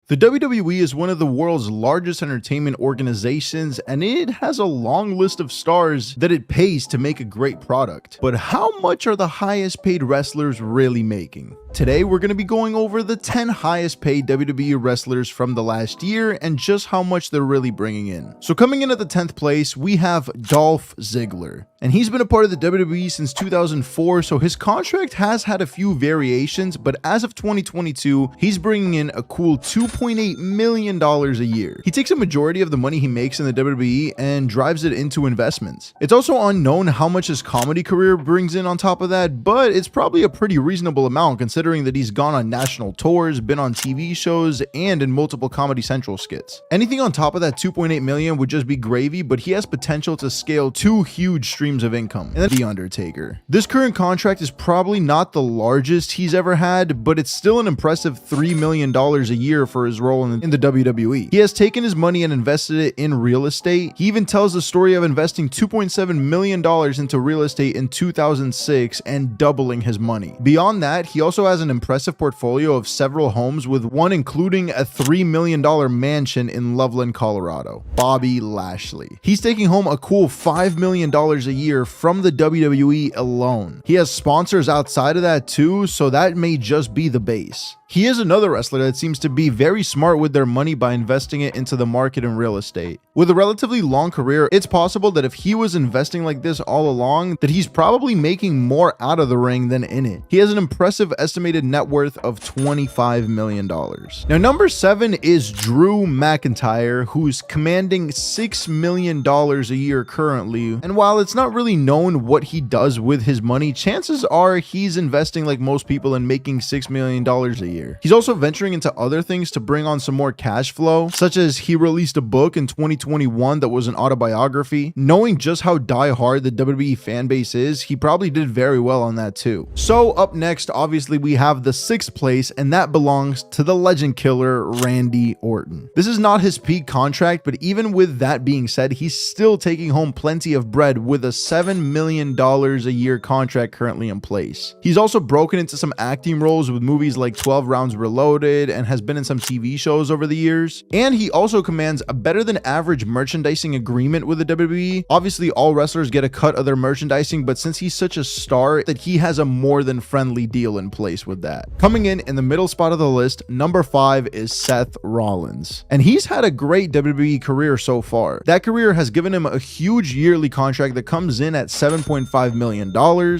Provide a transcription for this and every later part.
The WWE is one of the world's largest entertainment organizations, and it has a long list of stars that it pays to make a great product. But how much are the highest paid wrestlers really making? Today, we're going to be going over the 10 highest paid WWE wrestlers from the last year and just how much they're really bringing in. So coming in at the 10th place, we have Dolph Ziggler. And he's been a part of the WWE since 2004, so his contract has had a few variations, but as of 2022, he's bringing in a cool $2.8 million a year. He takes a majority of the money he makes in the WWE and drives it into investments. It's also unknown how much his comedy career brings in on top of that, but it's probably a pretty reasonable amount considering that he's gone on national tours, been on TV shows, and in multiple Comedy Central skits. Anything on top of that $2.8 million would just be gravy, but he has potential to scale two huge streams of income. And then The Undertaker. This current contract is probably not the largest he's ever had, but it's still an impressive $3 million a year for his role in the WWE. He has taken his money and invested it in real estate. He even tells the story of investing $2.7 million into real estate in 2006 and doubling his money. Beyond that, he also has an impressive portfolio of several homes, with one including a $3 million mansion in Loveland, Colorado. Bobby Lashley. He's taking home a cool $5 million a year from the WWE alone. He has sponsors outside of that too, so that may just be the base. He is another wrestler that seems to be very smart with their money by investing it into the market and real estate. With a relatively long career, it's possible that if he was investing like this all along, that he's probably making more out of the ring than in it. He has an impressive estimated net worth of $25 million. Now, number 7 is Drew McIntyre, who's commanding $6 million a year currently. And while it's not really known what he does with his money, chances are he's investing like most people and making $6 million a year. He's also venturing into other things to bring on some more cash flow, such as he released a book in 2021 that was an autobiography. Knowing just how die-hard the WWE fan base is, he probably did very well on that too. So up next, obviously, we have the 6th place, and that belongs to the legend killer Randy Orton. This is not his peak contract, but even with that being said, he's still taking home plenty of bread with a $7 million a year contract currently in place. He's also broken into some acting roles with movies like 12 Rounds Reloaded and has been in some TV shows over the years. And he also commands a better than average merchandising agreement with the WWE. Obviously, all wrestlers get a cut of their merchandising, but since he's such a star, that he has a more than friendly deal in place with that. Coming in the middle spot of the list, number 5 is Seth Rollins. And he's had a great WWE career so far. That career has given him a huge yearly contract that comes in at $7.5 million.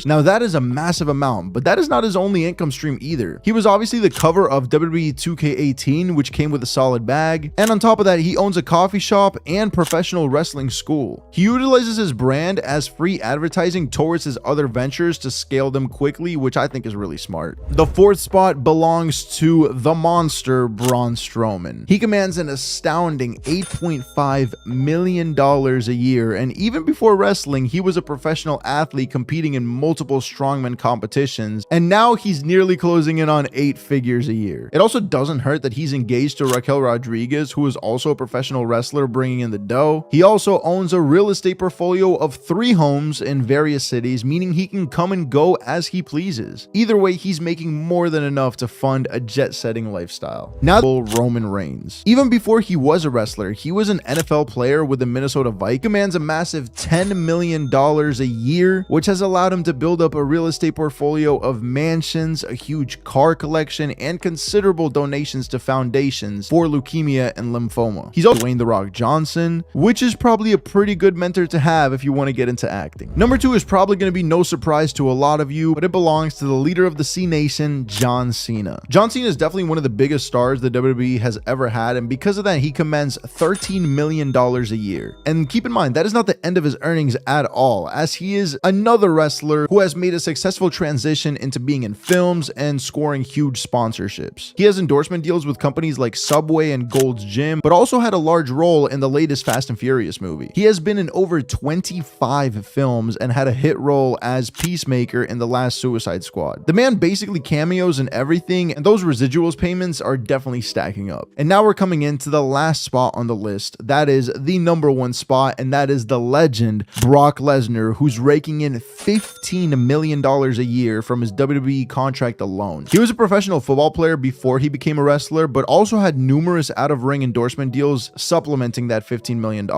Now, that is a massive amount, but that is not his only income stream either. He was obviously the cover of WWE 2K18, which came with a solid bag, and on top of that, he owns a coffee shop and professional wrestling school. He utilizes his brand as free advertising towards his other ventures to scale them quickly, which I think is really smart. The 4th spot belongs to the monster Braun Strowman. He commands an astounding $8.5 million a year, and even before wrestling, he was a professional athlete competing in multiple strongman competitions, and now he's nearly closing in on 8 figures a year. It also doesn't hurt that he's engaged to Raquel Rodriguez, who is also a professional wrestler bringing in the dough. He also owns a real estate portfolio of 3 homes in various cities, meaning he can come and go as he pleases. Either way, he's making more than enough to fund a jet-setting lifestyle. Now, Roman Reigns. Even before he was a wrestler, he was an NFL player with the Minnesota Vikings. He commands a massive $10 million a year, which has allowed him to build up a real estate portfolio of mansions, a huge car collection, and considerable donations to foundations for leukemia and lymphoma. He's also Dwayne "The Rock" Johnson, which is probably a pretty good mentor to have if you want to get into acting. Number 2 is probably going to be no surprise to a lot of you, but it belongs to the leader of the C Nation, John Cena. John Cena is definitely one of the biggest stars the WWE has ever had, and because of that, he commands $13 million a year. And keep in mind, that is not the end of his earnings at all, as he is another wrestler who has made a successful transition into being in films and scoring huge sponsorships. He has endorsement deals with companies like Subway and Gold's Gym, but also had a large role in the latest Fast and Furious movie. He has been in over 25 films and had a hit role as Peacemaker in the last Suicide Squad. The man basically cameos in everything, and those residuals payments are definitely stacking up. And now we're coming into the last spot on the list. That is the number 1 spot, and that is the legend Brock Lesnar, who's raking in $15 million a year from his WWE contract alone. He was a professional football player before he became a wrestler, but also had numerous out-of-ring endorsement deals supplementing that $15 million.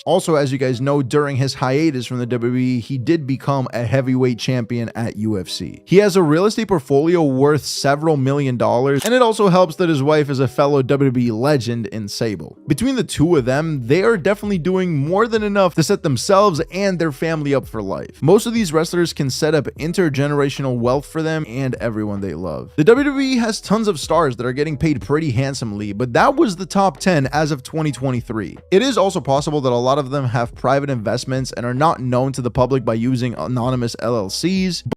Also, as you guys know, during his hiatus from the WWE, he did become a heavyweight champion at UFC. He has a real estate portfolio worth several million dollars, and it also helps that his wife is a fellow WWE legend in Sable. Between the two of them, they are definitely doing more than enough to set themselves and their family up for life. Most of these wrestlers can set up intergenerational wealth for them and everyone they love. The WWE has tons of stars that are getting paid pretty handsomely, but that was the top 10 as of 2023. It is also possible that a lot of them have private investments and are not known to the public by using anonymous LLCs,